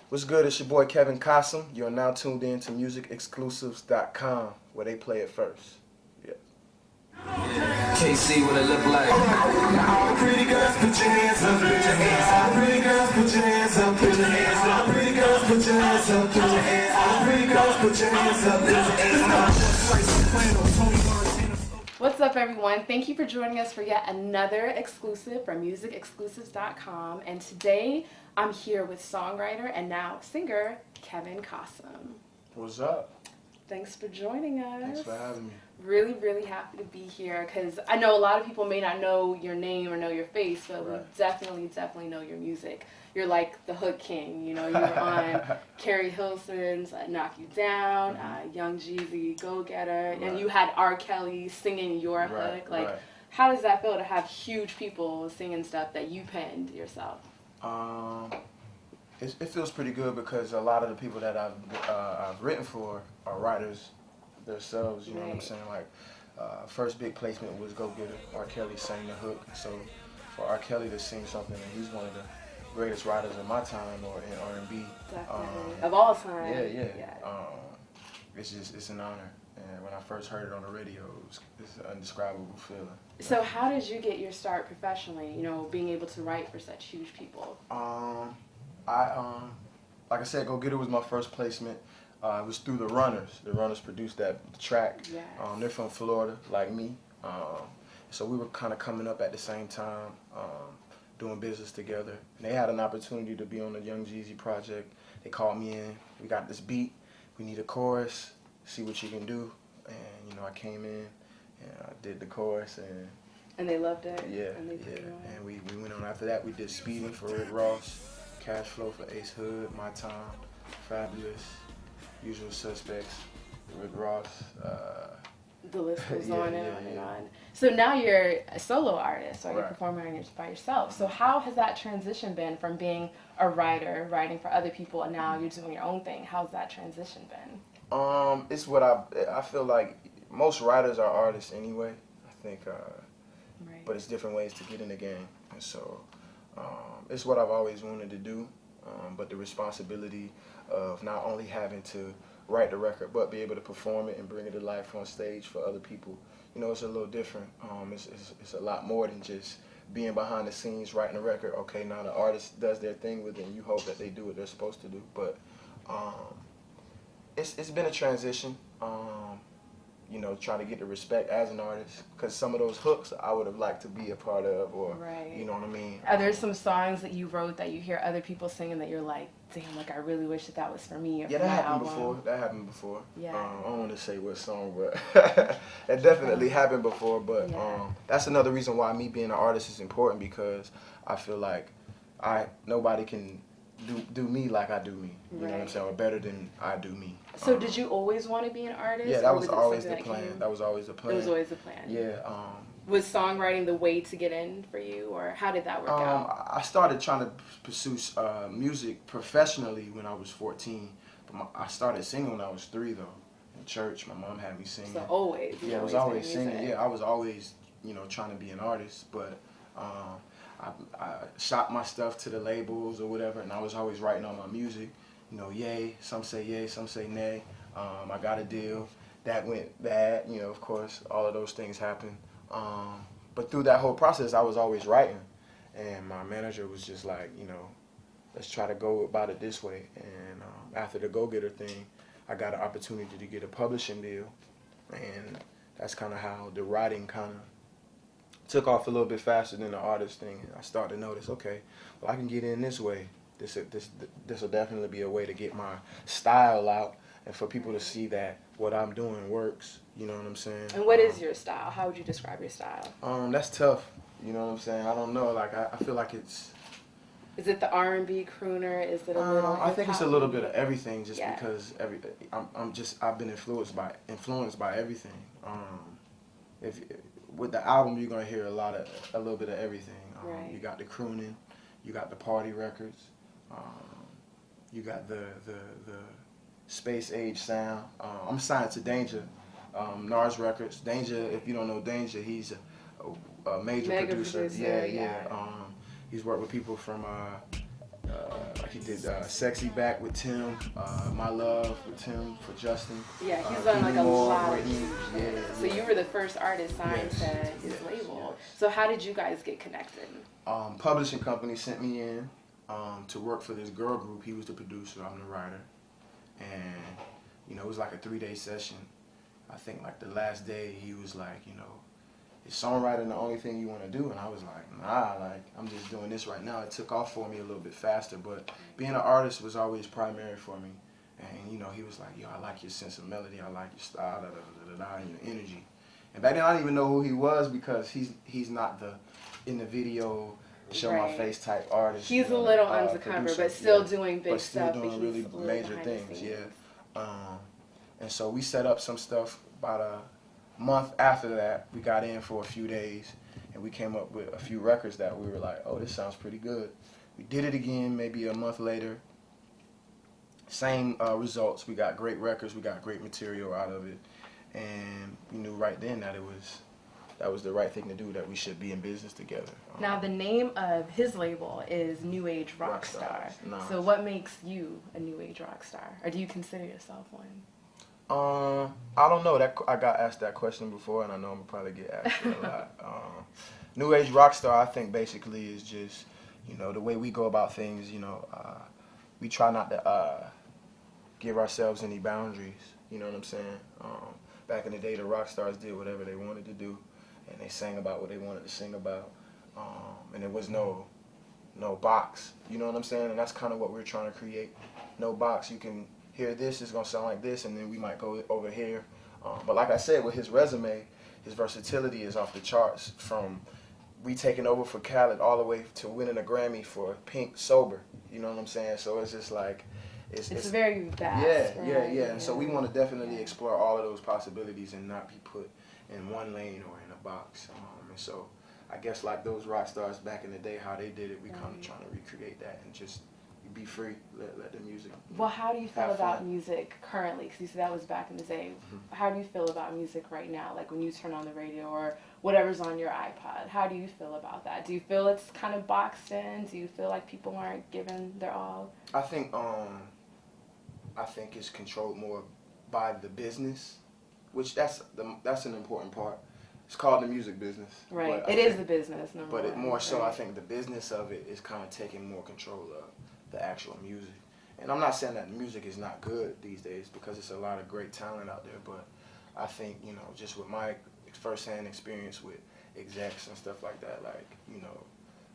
What's good? It's your boy Kevin Cossom. You're now tuned in to MusicXclusives.com, where they play it first. Yeah. KC, what it look like? All pretty girls, put your hands up, put your hands up. Pretty girls, put your hands up, put your hands up. Pretty girls, put your hands up, put your hands up. Pretty girls, put your hands up, put your hands up. What's up, everyone? Thank you for joining us for yet another exclusive from MusicXclusives.com. And today, I'm here with songwriter and now singer Kevin Cossom. What's up? Thanks for joining us. Thanks for having me. Really, really happy to be here because I know a lot of people may not know your name or know your face, but Right. we definitely know your music. You're like the hood king, you know, you were on KERI Hilson's Knock You Down, Young Jeezy, Go Getter, Right. and you had R. Kelly singing your hook. Like, right. how does that feel to have huge people singing stuff that you penned yourself? It feels pretty good because a lot of the people that I've written for are writers themselves. You know what I'm saying? Like, first big placement was Go Getter. R. Kelly sang the hook, so for R. Kelly to sing something, and he's one of the greatest writers of my time or in R&B. Definitely. Of all time. Yeah. It's an honor. And when I first heard it on the radio, it's an indescribable feeling. So how did you get your start professionally, you know, being able to write for such huge people? Like I said, Go Getter was my first placement. It was through the Runners. The Runners produced that track. Yes. They're from Florida, like me. So we were kind of coming up at the same time, doing business together. And they had an opportunity to be on the Young Jeezy project. They called me in. We got this beat. We need a chorus. See what you can do. And, you know, I came in and I did the chorus. And they loved it? Yeah, And they put it on. And we went on after that. We did Speeding for Rick Ross, Cash Flow for Ace Hood, My Time, Fabulous, Usual Suspects, Rick Ross. The list goes Yeah, on yeah, and on and yeah. on. So now you're a solo artist, or you're Right. performing by yourself. So how has that transition been from being a writer, writing for other people, and now you're doing your own thing? How's that transition been? It's what I feel like most writers are artists anyway. I think, Right. but it's different ways to get in the game. And so it's what I've always wanted to do. But the responsibility of not only having to write the record, but be able to perform it and bring it to life on stage for other people, you know, it's a little different. It's a lot more than just being behind the scenes, writing a record. Okay, now the artist does their thing with it, and you hope that they do what they're supposed to do. But it's been a transition, you know, trying to get the respect as an artist, because some of those hooks I would have liked to be a part of, or, Right. you know what I mean? Are there some songs that you wrote that you hear other people singing that you're like, damn, like I really wish that was for me or Yeah, for that my happened album? before. That happened before. Yeah. I don't want to say what song, but it definitely happened before. But Yeah. that's another reason why me being an artist is important, because I feel like nobody can do me like I do me. You know what I'm Right. saying? Or better than I do me. So did you always want to be an artist? Yeah, or that was it always the something plan. came- That was always the plan. It was always the plan. Yeah. Was songwriting the way to get in for you, or how did that work out? I started trying to pursue music professionally when I was 14. But I started singing when I was 3, though. In church, my mom had me singing. So always. Yeah, I was always singing. Yeah, I was always, you know, trying to be an artist. But I shot my stuff to the labels or whatever, and I was always writing on my music. You know, yay, some say nay. I got a deal. That went bad. You know, of course, all of those things happen. But through that whole process, I was always writing. And my manager was just like, you know, let's try to go about it this way. And after the Go Getter thing, I got an opportunity to get a publishing deal. And that's kind of how the writing kind of took off a little bit faster than the artist thing. I started to notice, okay, well, I can get in this way. This will definitely be a way to get my style out and for people to see that what I'm doing works. You know what I'm saying? And what is your style? How would you describe your style? That's tough. You know what I'm saying? I don't know. Like I feel like it's. Is it the R&B crooner? Is it a little? I think it's a little bit of everything, just Yeah. because I've been influenced by everything. With the album, you're gonna hear a little bit of everything. Right. You got the crooning, you got the party records, you got the space age sound. I'm signed to Danger, N.A.R.S records. Danger, if you don't know Danger, he's a major Mega producer. producer, Yeah. He's worked with people from He did Sexy Back with Tim, My Love with Tim for Justin. Yeah, he's done like a lot of Whitney. huge hits. So you were the first artist signed to his label. So how did you guys get connected? Publishing company sent me in to work for this girl group. He was the producer, I'm the writer. And, you know, it was like a 3-day session. I think like the last day he was like, you know, is songwriting the only thing you want to do? And I was like, nah, like I'm just doing this right now. It took off for me a little bit faster, but being an artist was always primary for me. And you know, he was like, yo, I like your sense of melody, I like your style, and your energy. And back then I didn't even know who he was because he's not the in the video show my face type artist. He's a little undercover, but still doing big stuff. But still doing really major things, and so we set up some stuff about a month after that. We got in for a few days, and we came up with a few records that we were like, oh, this sounds pretty good. We did it again maybe a month later. Same results. We got great records. We got great material out of it. And we knew right then that that was the right thing to do, that we should be in business together. Now the name of his label is New Age Rockstar. So what makes you a New Age Rockstar? Or do you consider yourself one? I don't know. I got asked that question before, and I know I'm gonna probably get asked it a lot. New Age Rockstar, I think, basically is just, you know, the way we go about things. You know, we try not to give ourselves any boundaries. You know what I'm saying? Back in the day, the rock stars did whatever they wanted to do, and they sang about what they wanted to sing about, and there was no box. You know what I'm saying? And that's kind of what we're trying to create. No box. You can hear this, it's gonna sound like this, and then we might go over here. But like I said, with his resume, his versatility is off the charts. From we taking over for Khaled all the way to winning a Grammy for Pink Sober. You know what I'm saying? So it's just like it's very vast. Yeah. And so we want to definitely explore all of those possibilities and not be put in one lane or in a box. And so I guess like those rock stars back in the day, how they did it, we kind of trying to recreate that and just be free, let the music. Well, how do you feel about music currently? Because you said that was back in the day. How do you feel about music right now? Like when you turn on the radio or whatever's on your iPod, how do you feel about that? Do you feel it's kind of boxed in? Do you feel like people aren't giving their all? I think it's controlled more by the business, which that's an important part. It's called the music business. Right. It is the business. But it more so, I think the business of it is kind of taking more control of the actual music. And I'm not saying that music is not good these days, because it's a lot of great talent out there, but I think, you know, just with my first-hand experience with execs and stuff like that, like, you know,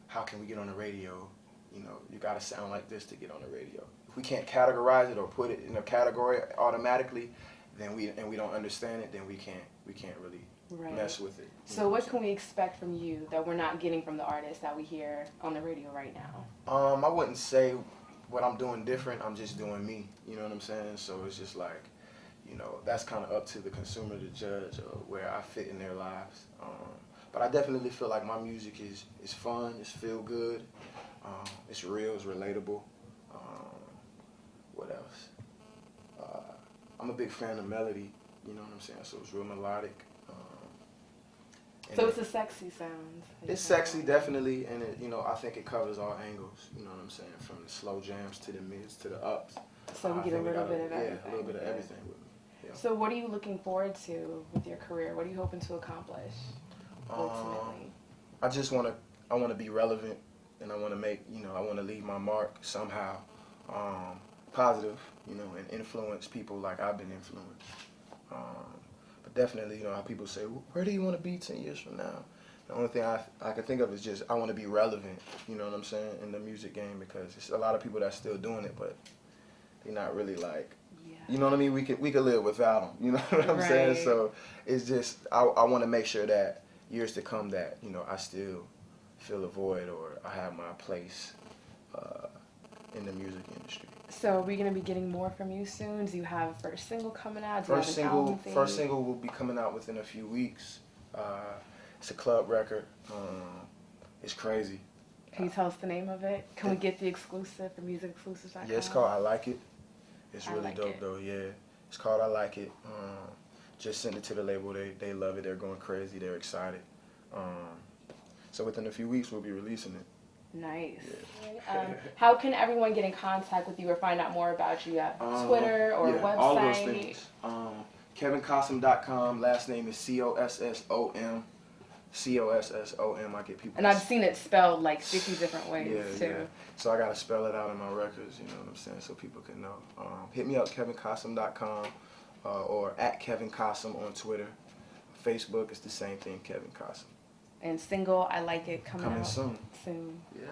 how can we get on the radio? You know, you gotta sound like this to get on the radio. If we can't categorize it or put it in a category automatically, then we don't understand it, then we can't really mess with it. So what can we expect from you that we're not getting from the artists that we hear on the radio right now? I wouldn't say what I'm doing different. I'm just doing me. You know what I'm saying? So it's just like, you know, that's kind of up to the consumer to judge where I fit in their lives. But I definitely feel like my music is fun, it's feel good, it's real, it's relatable. What else? I'm a big fan of melody. You know what I'm saying? So it's real melodic. So it's a sexy sound. It's sexy, definitely, and it, you know, I think it covers all angles. You know what I'm saying? From the slow jams to the mids to the ups. So we get a little bit of everything. Yeah, a little bit of everything with me. Yeah. So what are you looking forward to with your career? What are you hoping to accomplish ultimately? I want to be relevant, and I want to make, you know, I want to leave my mark somehow, positive, you know, and influence people like I've been influenced. But definitely, you know, how people say, where do you want to be 10 years from now? The only thing I can think of is just I want to be relevant, you know what I'm saying, in the music game, because there's a lot of people that's still doing it, but they're not really like, you know what I mean? We could live without them, you know what I'm saying? So it's just, I want to make sure that years to come that, you know, I still fill a void or I have my place in the music industry. So are we going to be getting more from you soon? Do you have a first single coming out? First single will be coming out within a few weeks. It's a club record. It's crazy. Can you tell us the name of it? Can we get the exclusive for MusicXclusives.com? Yeah, it's called I Like It. It's really dope though, yeah. It's called I Like It. Just sent it to the label. They love it. They're going crazy. They're excited. So within a few weeks, we'll be releasing it. Nice. Yeah. How can everyone get in contact with you or find out more about you? You have Twitter or website? All those things. KevinCossom.com. Last name is Cossom. Cossom. I get people. And I've seen it spelled like 50 different ways too. Yeah. So I gotta spell it out in my records. You know what I'm saying, so people can know. Hit me up, KevinCossom.com, or at Kevin Cossom on Twitter. Facebook is the same thing, Kevin Cossom. And single, I Like It, coming out soon. Yeah.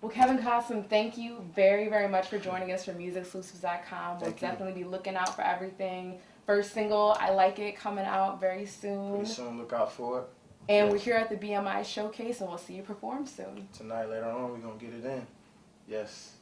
Well, Kevin Cossom, thank you very, very much for joining us from MusicXclusives.com. We'll definitely be looking out for everything. First single, I Like It, coming out very soon. Pretty soon, look out for it. And we're here at the BMI Showcase, and we'll see you perform soon. Tonight, later on, we're going to get it in. Yes.